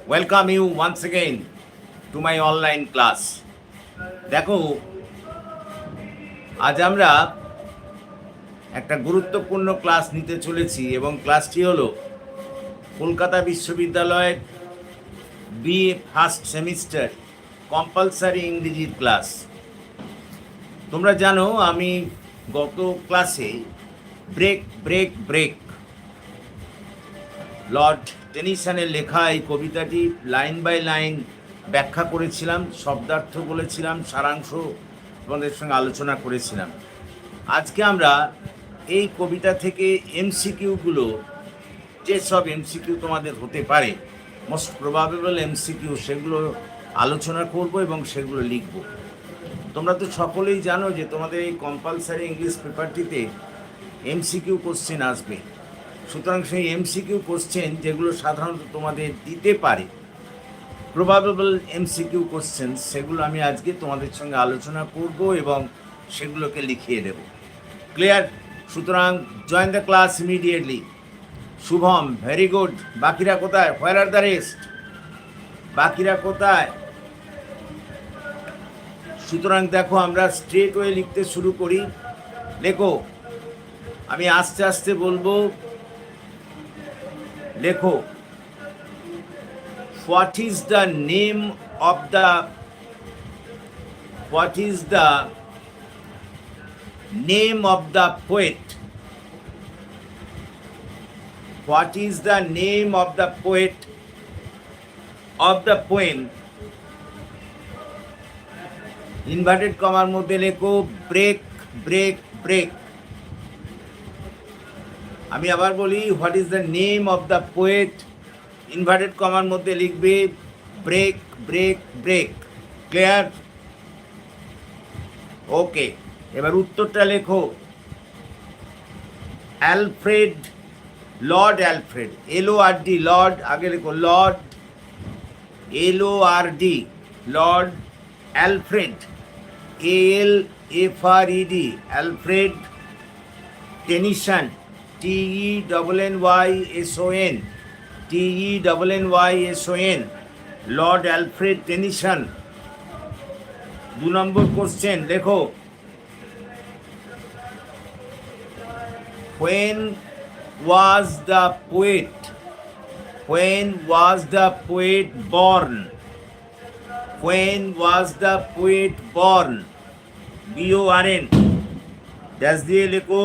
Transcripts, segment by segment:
Welcome you once again to my online class. দেখো, আজ আমরা একটা গুরুত্বপূর্ণ ক্লাস নিতে চলেছি এবং ক্লাসটি হলো কলকাতা বিশ্ববিদ্যালয়ের বিএ ফার্স্ট সেমিস্টার কম্পালসারি ইংরেজির ক্লাস। তোমরা জানো আমি গত ক্লাসে ব্রেক ব্রেক ব্রেক লর্ড টেনিসনের লেখা এই কবিতাটি লাইন বাই লাইন ব্যাখ্যা করেছিলাম, শব্দার্থ বলেছিলাম, সারাংশ তোমাদের সঙ্গে আলোচনা করেছিলাম। আজকে আমরা এই কবিতা থেকে এমসিকিউগুলো, যেসব এমসিকিউ তোমাদের হতে পারে, মোস্ট প্রবাবেবল এমসিকিউ, সেগুলো আলোচনা করব এবং সেগুলো লিখব। তোমরা তো সকলেই জানো যে তোমাদের এই কম্পালসারি ইংলিশ পেপারটিতে এমসিকিউ কোশ্চেন আসবে। সুতরাং সেই এমসিকিউ কোশ্চেন যেগুলো সাধারণত তোমাদের দিতে পারে, প্রবাবেবল এমসিকিউ কোশ্চেন, সেগুলো আমি আজকে তোমাদের সঙ্গে আলোচনা করব এবং সেগুলোকে লিখিয়ে দেব। ক্লিয়ার? সুতরাং join the class immediately. Shubham, very good. বাকিরা কোথায়? হোয়ার আর দ্য রেস্ট? বাকিরা কোথায়? সুতরাং দেখো, আমরা স্ট্রেট ওয়ে লিখতে শুরু করি। লেখো, আমি আস্তে আস্তে বলবো, লেখো। What is the name of the poet? What is the name of the poet of the poem? Inverted কমার মধ্যে লেখো ব্রেক ব্রেক ব্রেক। আমি আবার বলি, what is the name of the poet, inverted কমার মধ্যে লিখবে ব্রেক ব্রেক ব্রেক। ক্লিয়ার? ওকে, এবার উত্তরটা লেখো। Alfred, Lord Alfred, LORD, Lord, আগে লেখো Lord, LORD, Lord Alfred, ALFRED, Alfred Tennyson, TENNYSON, TENNYSON, Lord Alfred Tennyson. 2 নম্বর কোশ্চেন লেখো, when was the poet born? When was the poet born? BORN dash দিয়ে লেখো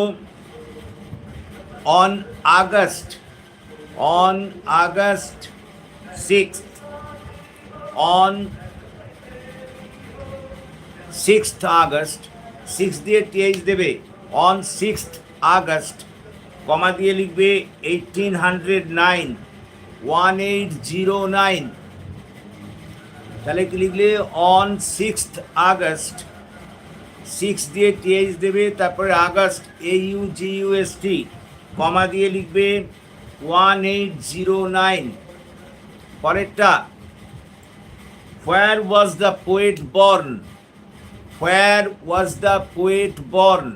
on August 6th, on 6th August, 6 দিয়ে TH দেবে, on 6th August, কমা দিয়ে লিখবে 1809, 1809। তাহলে কি লিখলে? on 6th August, 6 দিয়ে TH দেবে, তারপরে আগস্ট, AUGUST, কমা দিয়ে লিখবে 1809। পরেরটা, where was the poet born? Where was the poet born?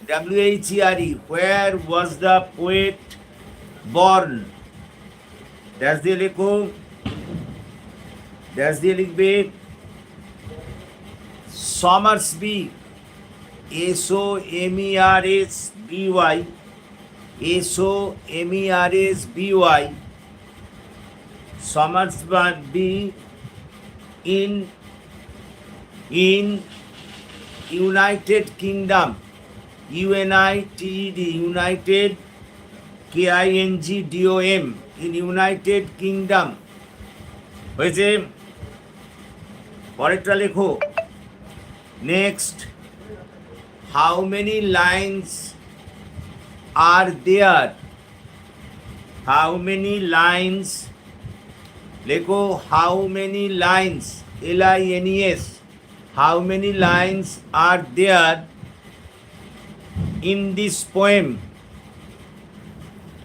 WHERE, where was the poet born? Dash দিয়ে লেখো, ড্যাশ দিয়ে লিখবে সমারসবি, SOMERSBY, SOMERSBY, Somersby in United Kingdom, UNITED, United, KINGDOM, in United Kingdom। হয়েছে? পরেরটা লেখো। Next, how many lines are there? How many lines? লেখো how many lines, LINES, how many lines are there in this poem?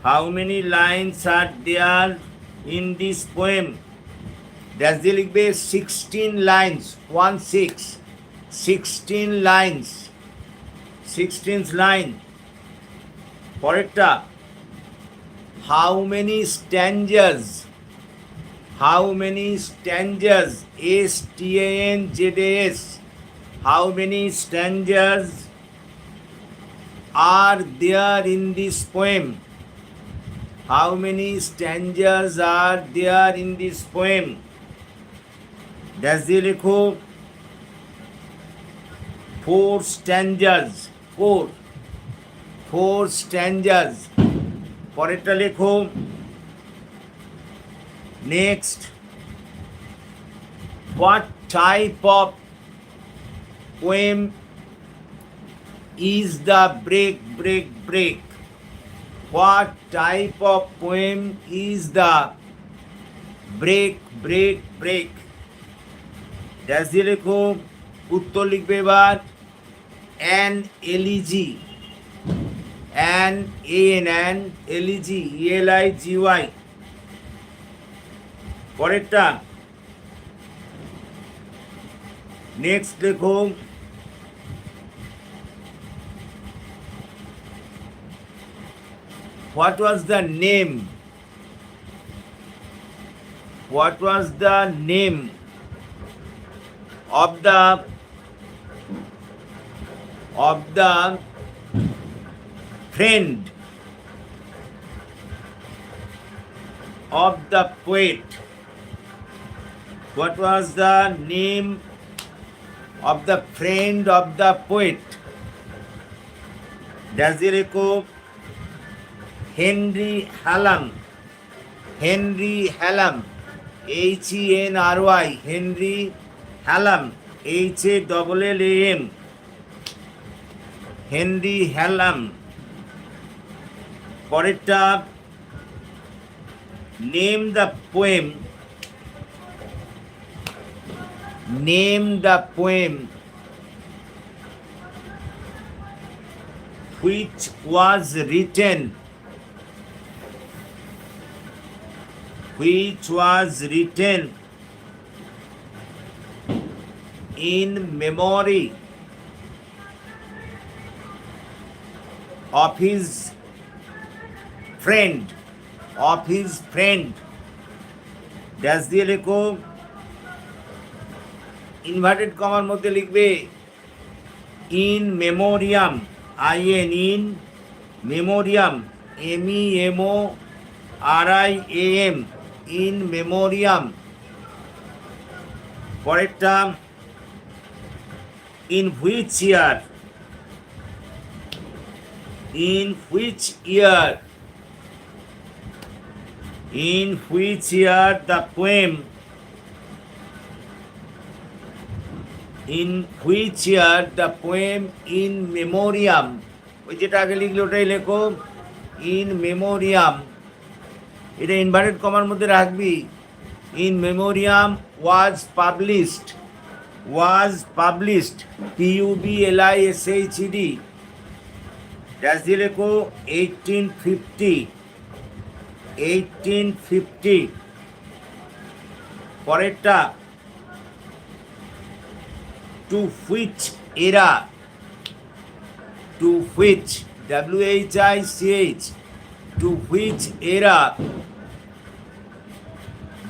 How many lines are there in this poem? Dash দিয়ে লিখবে 16 lines, 16 lines, 16th line। পরেরটা, how many stanzas? How many stanzas? stanzas. How many stanzas are there in this poem? How many stanzas are there in this poem? Dash দিয়ে লেখো 4 stanzas. 4 stanzas. পরেরটা লেখো next. What type of poem is the break? What type of poem is the break? Dash দিয়ে লেখো উত্তর লিখবে এবার an elegy. an elegy eligy. পরেরটা নেক্সট লেখো what was the name of the friend of the poet? What was the name of the friend of the poet? Does it echo? Henry Hallam. Henry Hallam. Henry. Henry Hallam. Hallam. Henry Hallam. পরেরটা name the poem. Name the poem which was written in memory of his friend. Dash দিয়ে লেখো inverted কমার মধ্যে লিখবে in মেমোরিয়াম. in memoriam. MEMORIAM. in memoriam. পরেরটা in which year the poem in memoriam. ওই যেটা আগে লিখলে ওটাই লেখো in memoriam. এটা ইনভার্টেড কমার মধ্যে রাখবি. in memoriam was published PUBLISHED. Dash দিয়ে লেখো 1850. পরেরটা to which era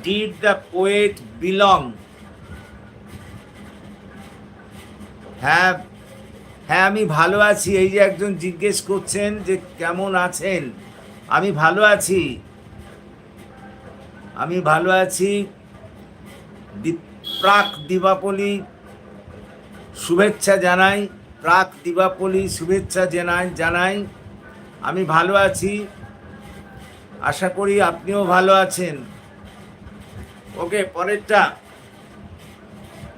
did the poet belong? হ্যাঁ আমি ভালো আছি. এই যে একজন জিজ্ঞেস করছেন যে কেমন আছেন. আমি ভালো আছি. প্রাক দীপাবলি শুভেচ্ছা জানাই. আমি ভালো আছি. আশা করি আপনিও ভালো আছেন. ওকে,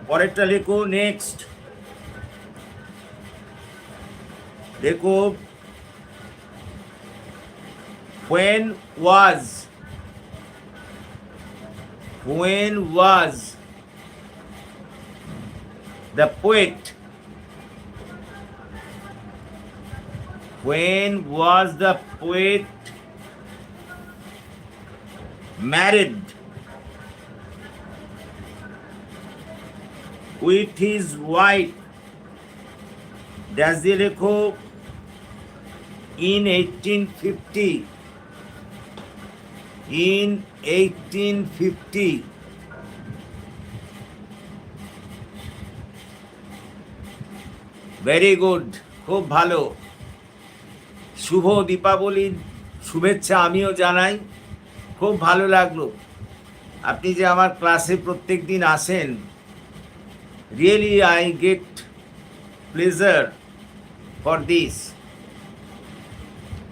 পরেরটা লেখো নেক্সট. দেখো when was the poet married with his wife? Dash দিয়ে লেখো in 1850. in 1850. ভেরি গুড, খুব ভালো। শুভ দীপাবলির শুভেচ্ছা আমিও জানাই। খুব ভালো লাগলো আপনি যে আমার ক্লাসে প্রত্যেক দিন আসেন। Really I get pleasure for this.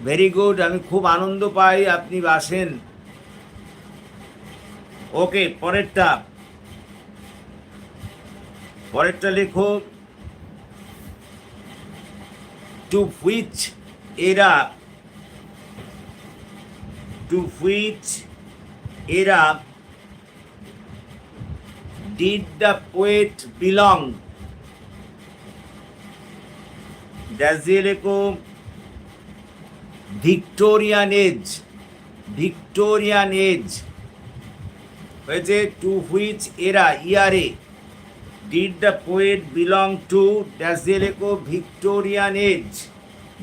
Very good, আমি খুব আনন্দ পাই আপনি আসেন। ওকে, পরেরটা লেখো। To which era did the poet belong? Dash দিয়ে লেখো ভিক্টোরিয়ান এজ হয়েছে। টু হুইচ এরা ইয়ারে did the poet belong to dash দিয়ে লেখো Victorian age,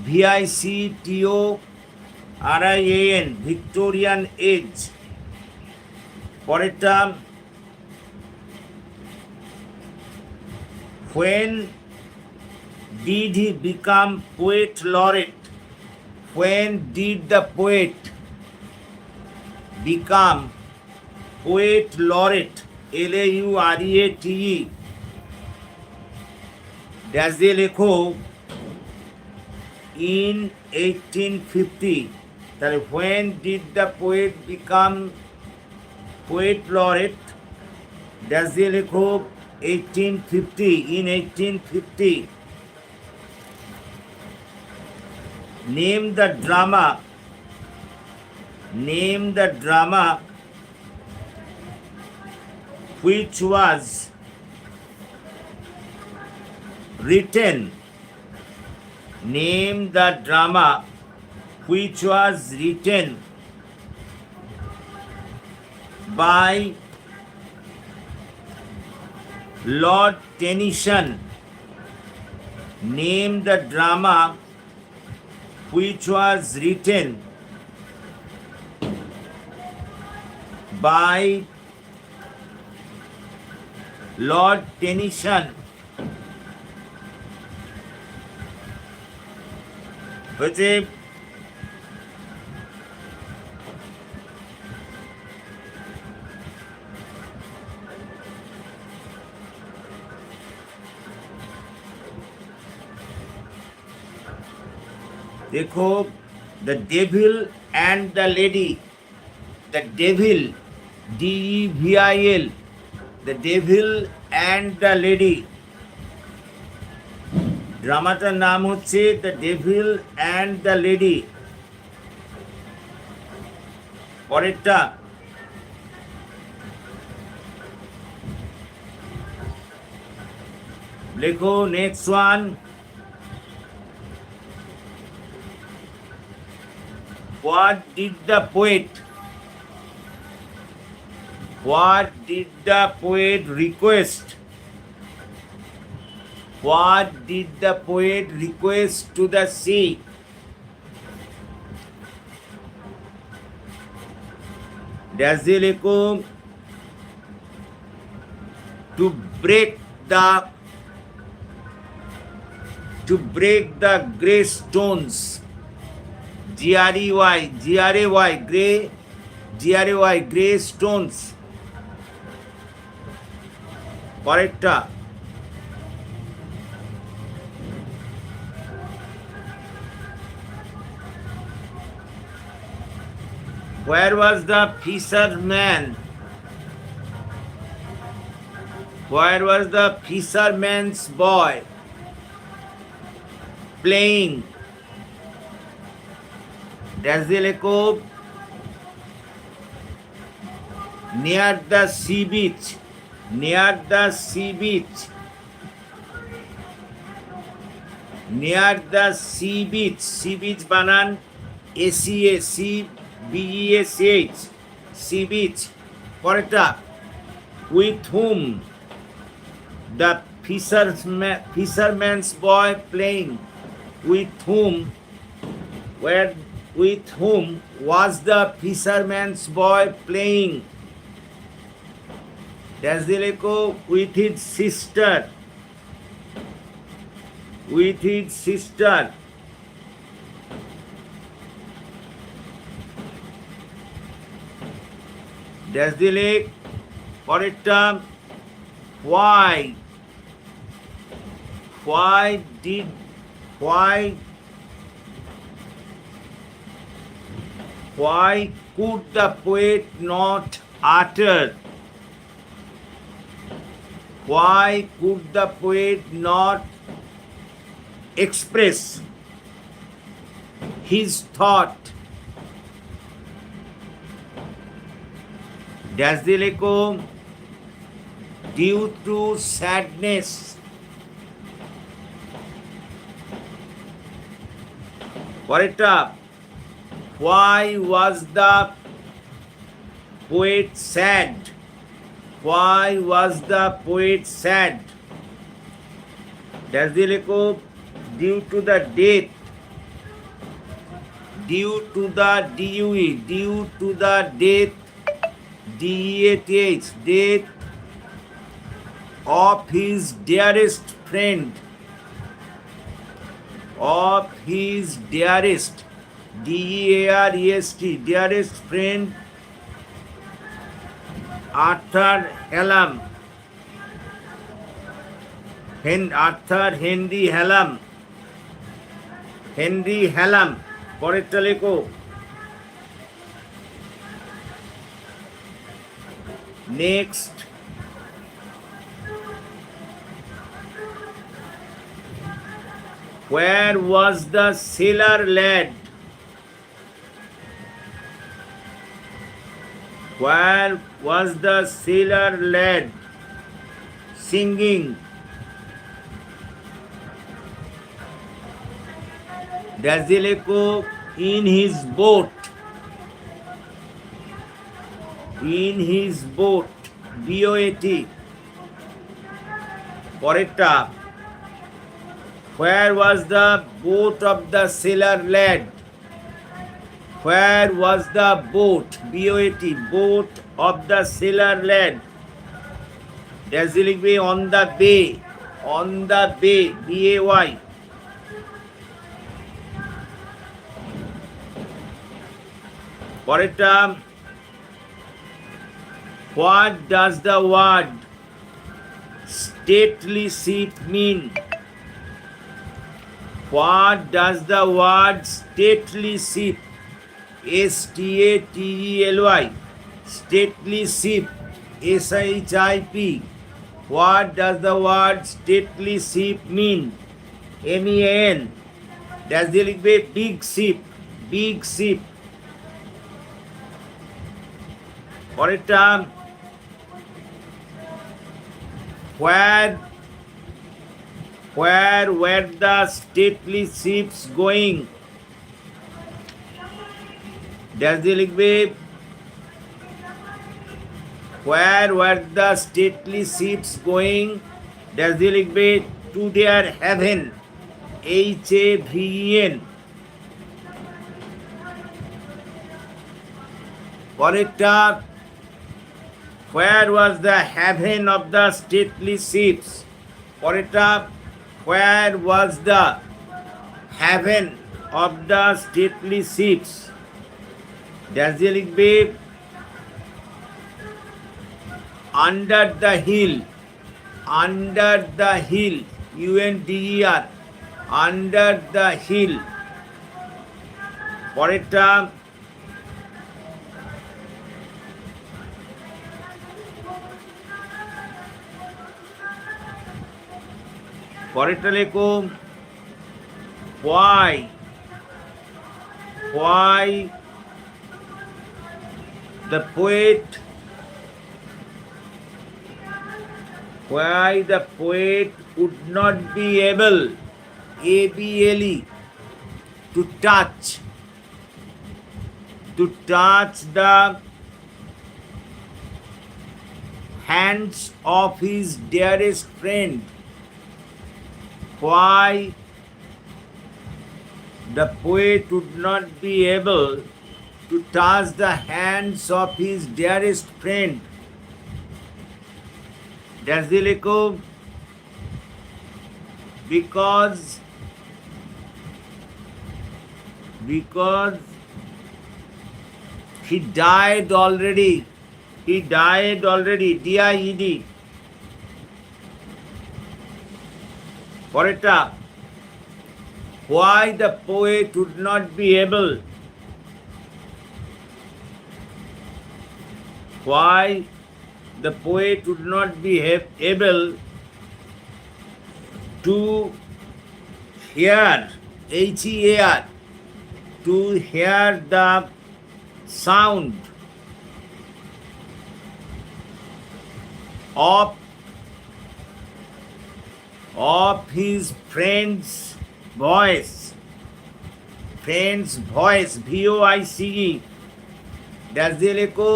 VICTORIAN, Victorian age. পরেরটা, when did he become poet laureate? When did the poet become poet laureate? LAUREATE dash দিয়ে লেখো in 1850। তাহলে when did the poet become poet laureate dash দিয়ে লেখো 1850, in 1850। Name the drama which was written. Name the drama which was written by Lord Tennyson. Name the drama which was written by Lord Tennyson. হচ্ছে দেখো the devil and the lady. The devil, DEVIL, the devil and the lady. ড্রামাটার নাম হচ্ছে the devil and the lady. পরেরটা, লেখো next one. What did the poet request? What did the poet request to the sea? Does he লেখো to break the grey stones, GRAY, grey stones। পরেরটা, where was the fisherman's boy playing? That's the লেখো near the sea beach, sea beach বানান ACACBEACH, sea beach। পরেরটা, with whom the fisherman's boy playing? With whom, with whom was the fisherman's boy playing? Dash দিয়ে লেখো with his sister. With his sister. Dash দিয়ে লেখ পরেরটা why could the poet not utter? Why could the poet not express his thought? Dash দিয়ে লেখো due to sadness. পরেরটা why was the poet sad? Why was the poet sad? Dash দিয়ে লেখো due to the death. Due to the death death death of his dearest friend. Of his dearest dearest friend Arthur Hallam. Arthur Henry Hallam. Henry Hallam. পরেরটা লেখো next where was the sailor lad? Where was the sailor lad singing? Dash দিয়ে লেখো in his boat. In his boat. BOAT. পরেরটা where was the boat of the sailor lad? Where was the boat? BOAT. Boat of the sailor lad. Dash দিয়ে লিখবে on the bay. On the bay. BAY. পরেরটা what does the word stately ship mean? What does the word stately ship? STATELY. Stately ship. SHIP. What does the word stately ship mean? MEAN. Dash দিয়ে লিখবে big ship. Big ship. পরেরটা where were the stately ships going? Dash দিয়ে লিখবে where were the stately ships going? Dash দিয়ে লিখবে to their haven. HAVEN. পরেরটা where was the haven of the stately ships? পরেরটা where was the haven of the stately ships? Dash দিয়ে লিখবে under the hill. Under the hill. UNDER. Under the hill. পরেরটা পরেরটা লেখো why the poet would not be able to touch the hands of his dearest friend. Why The poet would not be able to touch the hands of his dearest friend. That's the লেখো because he died already. He died already. D-I-E-D. পরেরটা, why the poet would not be able, why the poet would not be able to hear, H-E-A-R, to hear the sound of his friend's voice. Friend's voice, V-O-I-C-E. That's the লেখো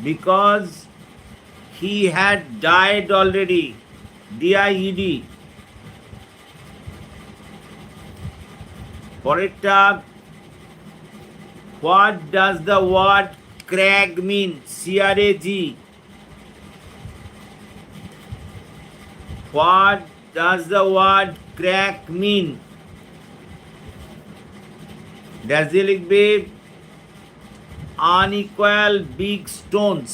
because he had died already. D-I-E-D. পরেরটা, what does the word crag mean? C-R-A-G. What does the word crack mean? That's the লিখবে unequal big stones.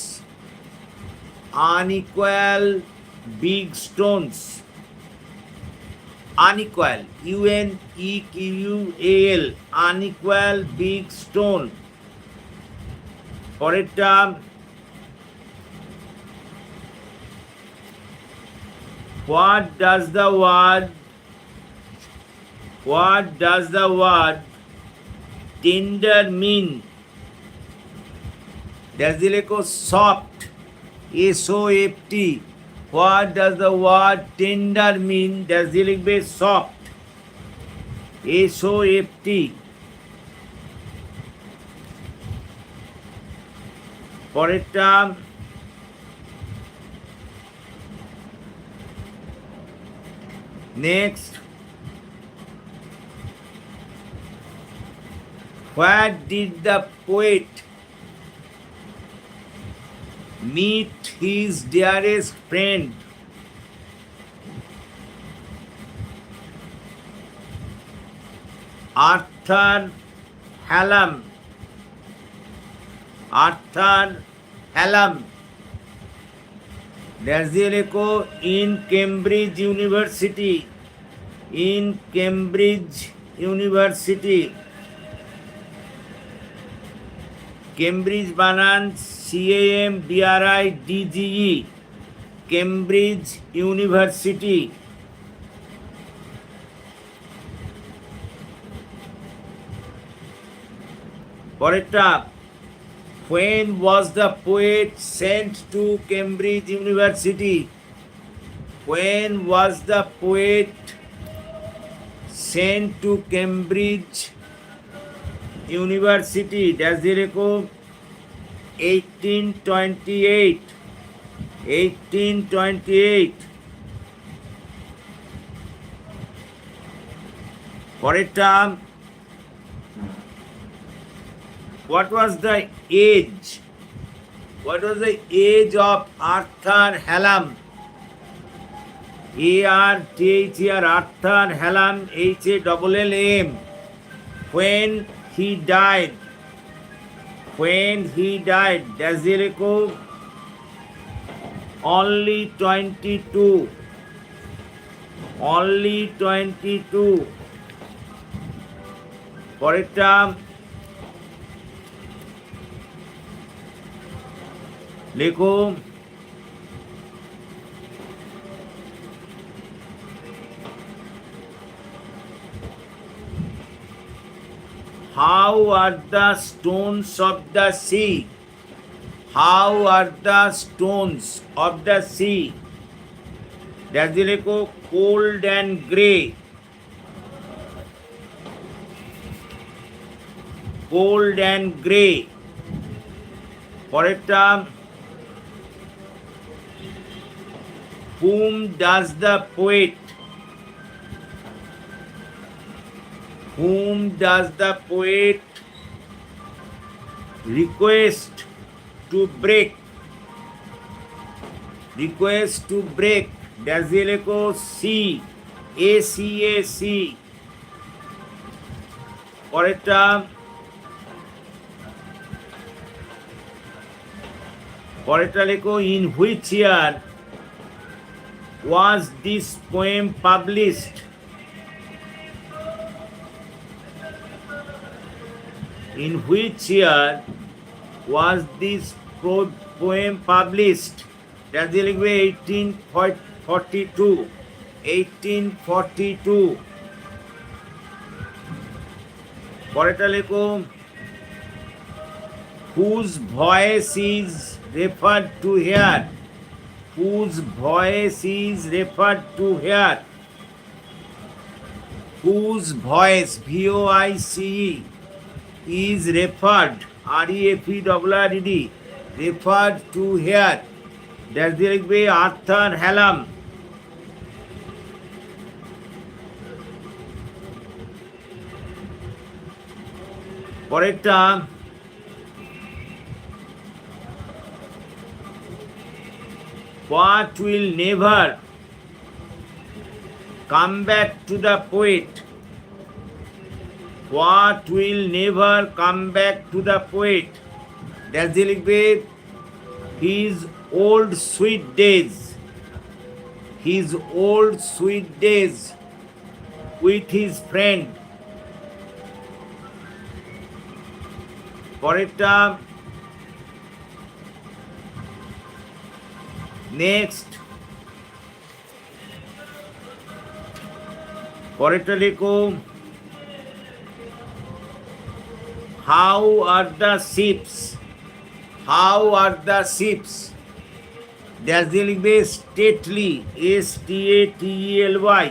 Unequal big stones. Unequal, U-N-E-Q-U-A-L, unequal big stone. পরেরটা, what does the word tender mean? That's the লেখো soft, S-O-F-T. What does the word tender mean? That's the লিখবে soft, S-O-F-T. পরেরটা, next, where did the poet meet his dearest friend? Arthur Hallam. Arthur Hallam. That's the লেখো in Cambridge University. In Cambridge University. Cambridge বানান C-A-M-B-R-I-D-G-E. Cambridge University. পরেরটা, when was the poet sent to Cambridge University? When was the poet sent to Cambridge University? That's the লেখো 1828. 1828. পরেরটা, what was the age? What was the age of Arthur Hallam? A-R-T-H-E-R, Arthur Hallam, H-A-L-L-A-M. When he died. When he died. That's the লেখো only 22. Only 22. পরেরটা, লেখো how are the stones of the sea? How are the stones of the sea? That's the লেখো cold and grey. Cold and grey. পরেরটা, whom does the poet whom does the poet request to break dash দিয়ে লেখো C পরেরটা লেখো in which year was this poem published in which year was this poem published? That is 1842 পরেরটা লেখো whose voice is referred to here, whose voice is referred to here, whose voice VOICE is referred REFERRED referred to here, that দিয়ে লিখবে Arthur হ্যালাম পরেরটা what will never come back to the poet, what will never come back to the poet, that দিয়ে লিখবে his old sweet days, his old sweet days with his friend পরেরটা next পরেরটা লেখো how are the ships, how are the ships, dash দিয়ে লিখবে stately STATELY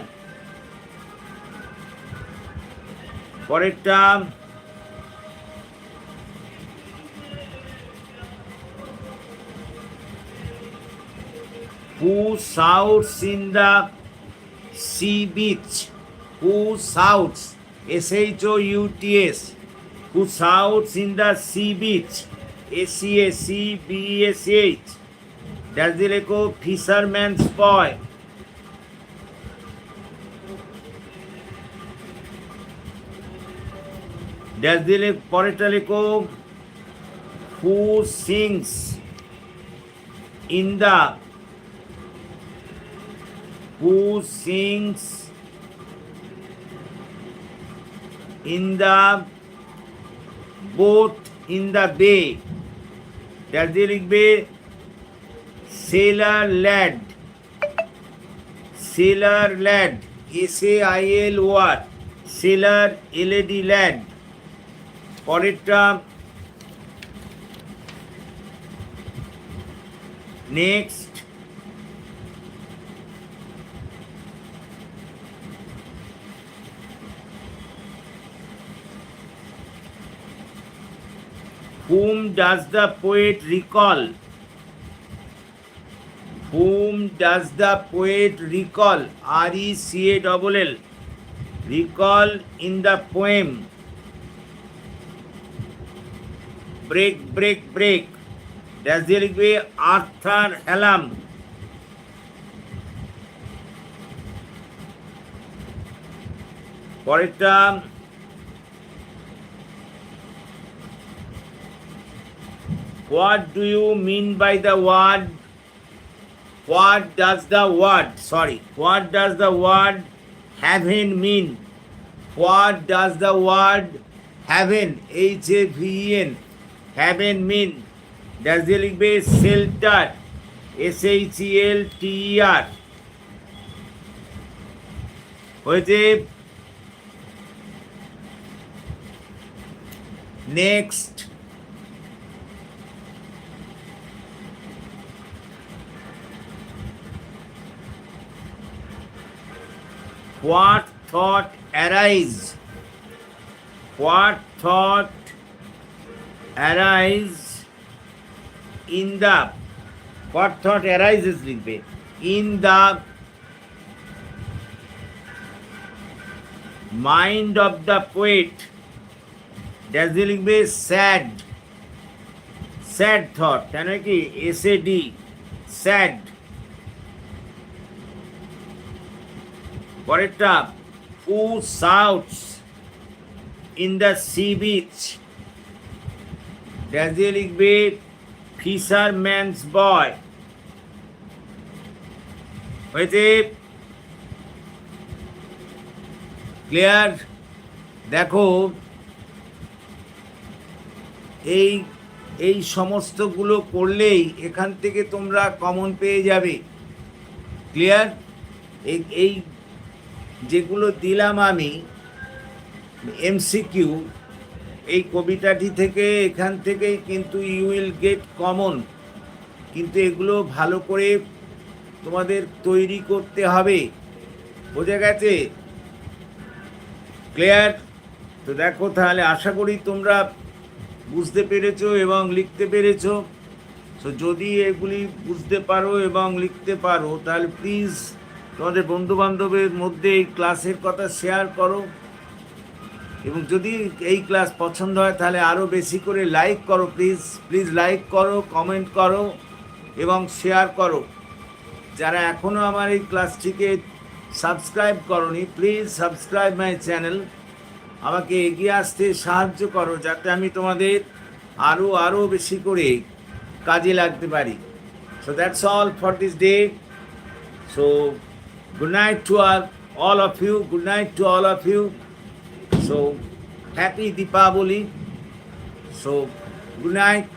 পরেরটা who shouts in the sea beach, who shouts SHOUTS, who shouts in the sea beach SCACBESH, dash দিয়ে লেখো fisherman's boy dash দিয়ে পরেরটা লেখো who sings in the, who sings in the boat in the bay, dash দিয়ে লিখবে sailor lad SAILOR sailor LAD lad পরেরটা next whom does the poet recall, whom does the poet recall RECALL recall in the poem break dash দিয়ে লিখবে Arthur হ্যালাম পরেরটা what do you mean by the word, what does the word heaven mean, what does the word heaven HAVEN heaven mean, dash দিয়ে লিখবে shelter SHELTER হয়েছে next what thought arise, what thought arise in the, what thought arises লিখবে in the mind of the poet, dash দিয়ে লিখবে sad, sad thought, কেন কি SAD, sad. পরেরটা, who shouts in the sea beach, dash দিয়ে লিখবে fisherman's বয়। হয়েছে? Clear? দেখো এই এই সমস্তগুলো করলেই এখান থেকে তোমরা কমন পেয়ে যাবে। ক্লিয়ার? এই এই যেগুলো দিলাম আমি MCQ, এই কবিতাটি থেকে এখান থেকেই কিন্তু ইউ উইল গেট কমন, কিন্তু এগুলো ভালো করে তোমাদের তৈরি করতে হবে। বোঝা গেছে? ক্লিয়ার? তো দেখো তাহলে আশা করি তোমরা বুঝতে পেরেছো এবং লিখতে পেরেছো। তো যদি এগুলি বুঝতে পারো এবং লিখতে পারো তাহলে প্লিজ তোমাদের বন্ধুবান্ধবের মধ্যে এই ক্লাসের কথা শেয়ার করো, এবং যদি এই ক্লাস পছন্দ হয় তাহলে আরও বেশি করে লাইক করো, প্লিজ প্লিজ লাইক করো, কমেন্ট করো এবং শেয়ার করো। যারা এখনও আমার এই ক্লাসটিকে সাবস্ক্রাইব করোনি, প্লিজ সাবস্ক্রাইব মাই চ্যানেল। আমাকে এগিয়ে আসতে সাহায্য করো যাতে আমি তোমাদের আরও বেশি করে কাজে লাগতে পারি। So that's all for this day. So good night to all of you. Good night to all of you. So happy Deepavali. So good night.